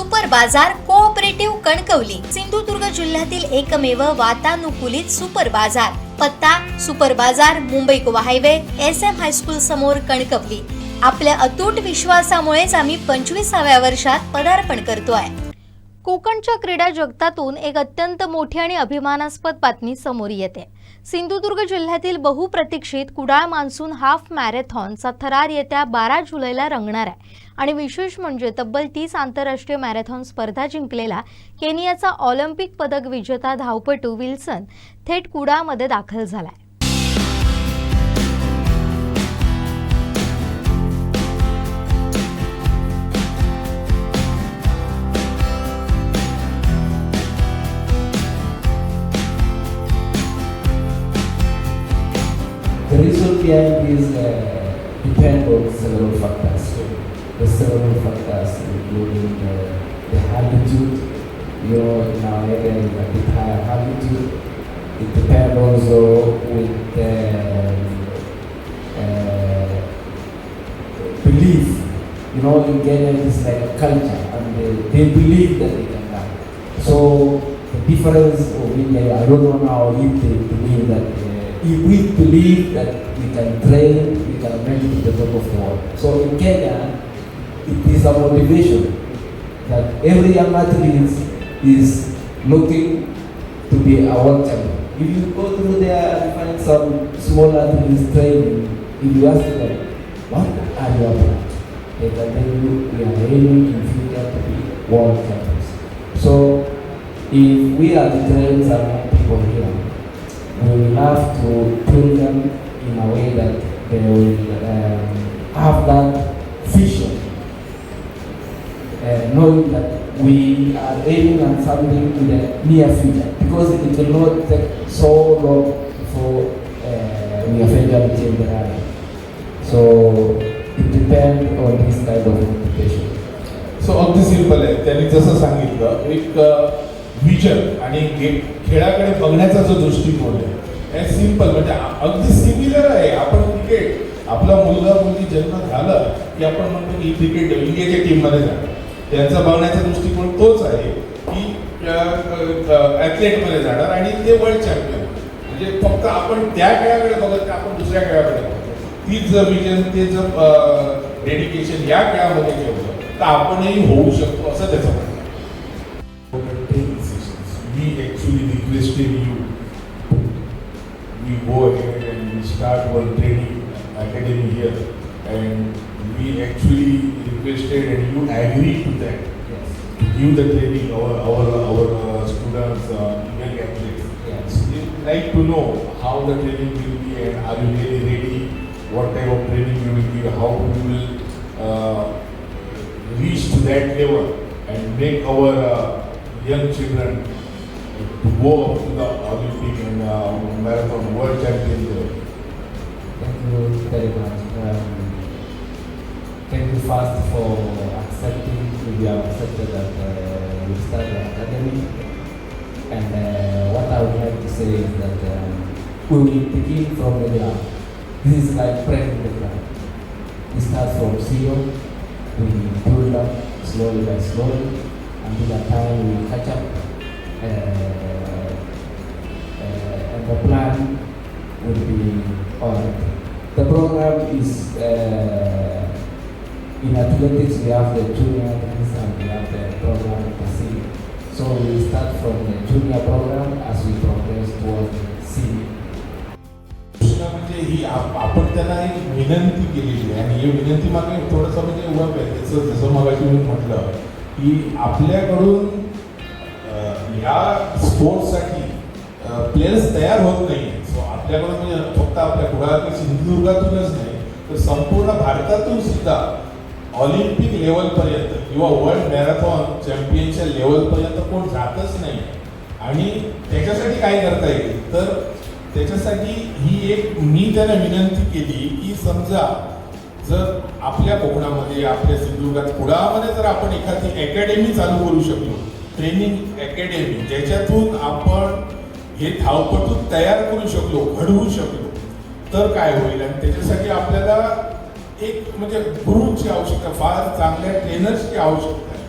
Super बाजार cooperative Kankavli Sindhudurg जिल्ह्यातील एकमेव वातानुकूलित सुपर बाजार. पत्ता सुपर बाजार Mumbai Goa highway SM high school समोर कणकवली. आपल्या अतूट विश्वासामुळेच आम्ही 25व्या वर्षात पदार्पण करतोय. कोकणच्या क्रीडा जगतातून एक अत्यंत मोठी आणि अभिमानास्पद बातमी समोर येते. सिंधुदुर्ग जिल्ह्यातील बहुप्रतीक्षित कुडाळ मान्सून हाफ मॅरेथॉनचा थरार येत्या 12 जुलैला रंगणार आहे. आणि विशेष म्हणजे तब्बल 30 आंतरराष्ट्रीय मॅरेथॉन स्पर्धा जिंकलेला केनियाचा ऑलिम्पिक पदक विजेता धावपटू विल्सन थेट कुडाळमध्ये दाखल झालाय. The reason behind this depend on several factors. The several factors including the altitude. In our area is a bit higher altitude. It depends also with belief. In Kenya it's like a culture, and they believe that they can run. So the difference of India, I don't know now if they believe that. If we believe that we can train, we can make it to the top of the world. So in Kenya, it is a motivation that every young athlete is looking to be a world champion. If you go through there and find some small athletes training, if you ask them, what are you about? They can tell you, we are aiming in future to be world champions. So if we are the trainers and people here, we will have to train them in a way that they will have that vision, knowing that we are aiming at something in the near future, because it will not take so long before we eventually change the area. So it depends on this kind of motivation. So अगदी simple आहे. त्यांनी जसं सांगितलं, एक vision आणि खेळाकडे बघण्याचा जो दृष्टिकोन आहे हे सिंपल, म्हणजे अगदी सिमिलर आहे. आपण क्रिकेट, आपला मुलगा मुलगी जन्म झालं की आपण म्हणतो की क्रिकेट इंडियाच्या टीममध्ये जा. त्यांचा बघण्याचा दृष्टिकोन तोच आहे की ॲथलेटमध्ये जाणार आणि ते वर्ल्ड चॅम्पियन. म्हणजे फक्त आपण त्या खेळाकडे बघत नाही, आपण दुसऱ्या खेळाकडे बघतो. तीच जर विजन, ते जर डेडिकेशन या खेळामध्ये ठेवलं तर आपणही होऊ शकतो, असं त्याचं म्हणणं. We actually requested you, we go ahead and we start our training academy here, and we actually requested and you agreed to that. Yes. To give the training our students, young athletes. Yes. We would like to know how the training will be, and are you really ready? What type of training you will give? How we will reach to that level and make our young children to go up to the Olympic and marathon world champion level. Thank you very much. Thank you first for accepting. We have accepted that we start the academy, and what I would like to say is that we will begin from the ground. This is like breaking the ground. We start from zero. We build up slowly by slowly until the time we catch up. And the plan will be on. The program is in athletics. We have the junior athletes and we have the program at the senior. So we start from the junior program as we progress towards senior. म्हणजे ही आपण त्यांना एक विनंती केलेली आहे, आणि ही विनंती मागे थोडंसं म्हणजे उभं आहे. जसं मगाशी मी म्हटलं की आपल्याकडून ह्या स्पोर्ट्ससाठी प्लेयर्स तयार होत नाही. सो आपल्याकडून म्हणजे फक्त आपल्या कुडाळ सिंधुदुर्गातूनच नाही तर संपूर्ण भारतातून सुद्धा ऑलिम्पिक लेवलपर्यंत किंवा वर्ल्ड मॅरेथॉन चॅम्पियनच्या लेवलपर्यंत कोण जातच नाही. आणि त्याच्यासाठी काय करता येईल, तर त्याच्यासाठी ही एक मी त्यांना विनंती केली की समजा जर आपल्या कोकणामध्ये, आपल्या सिंधुदुर्गात कुडाळमध्ये जर आपण एखादी अकॅडमी चालू करू शकलो, ट्रेनिंग अकॅडमी, ज्याच्यातून आपण हे धावपटू तयार करू शकलो, घडवू शकलो, तर काय होईल. आणि त्याच्यासाठी आपल्याला एक म्हणजे गुरूंची आवश्यकता, फार चांगल्या ट्रेनर्सची आवश्यकता आहे.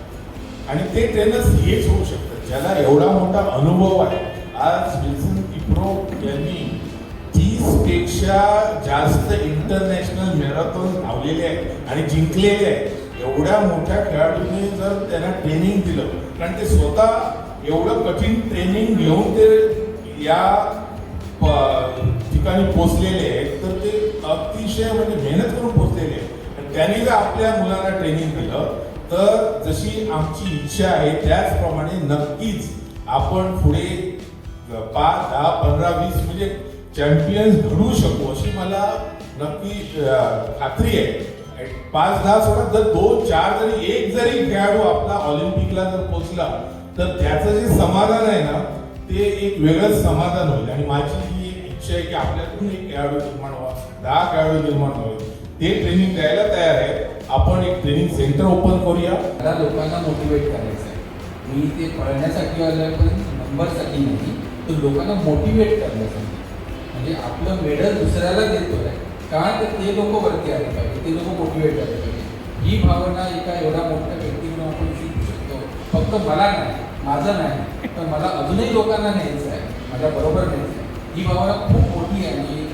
आणि ते ट्रेनर्स हेच होऊ शकतात ज्याला एवढा मोठा अनुभव आहे. आज विल्सन किप्रो यांनी 30 पेक्षा जास्त इंटरनॅशनल मॅरेथॉन धावलेले आहेत आणि जिंकलेले आहेत. एवढ्या मोठ्या खेळाडूंनी जर त्यांना ट्रेनिंग दिलं, कारण ते स्वतः एवढं कठीण ट्रेनिंग घेऊन ते या ठिकाणी पोचलेले आहेत, तर ते अतिशय म्हणजे मेहनत करून पोचलेले आहेत. आणि त्यांनी जर आपल्या मुलांना ट्रेनिंग दिलं तर जशी आमची इच्छा आहे त्याचप्रमाणे नक्कीच आपण पुढे 5, 10, 15, 20 म्हणजे चॅम्पियन्स घडवू शकू अशी मला नक्की खात्री आहे. 5, 10 सोडा, जर 2, 4 जरी एक जरी खेळाडू आपला ऑलिम्पिकला जर पोचला तर त्याचं जे समाधान आहे ना ते एक वेगळंच समाधान होईल. आणि माझी ही एक इच्छा आहे की आपल्यातून एक खेळाडू निर्माण व्हावा, 10 खेळाडू निर्माण व्हावे, ते ट्रेनिंग द्यायला तयार आहे. आपण एक ट्रेनिंग सेंटर ओपन करूया. मला लोकांना मोटिवेट करायचं आहे. मी ते पळण्यासाठी आलं पण नंबरसाठी नाही, तर लोकांना मोटिवेट करण्यासाठी. म्हणजे आपलं मेडल दुसऱ्याला देतोय का तर ते लोक वरती आले पाहिजे, ते लोक मोटिवेट झाले पाहिजे. ही भावना एका एवढ्या मोठ्या व्यक्तीकडून आपण शिकू शकतो. फक्त मला नाही, माझं नाही, तर मला अजूनही लोकांना न्यायचं आहे, माझ्या बरोबर न्यायचं आहे. ही भावना खूप मोठी आहे आणि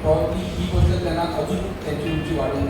प्रॉब्ली ही गोष्ट त्यांना अजून त्यांची उंची वाढवून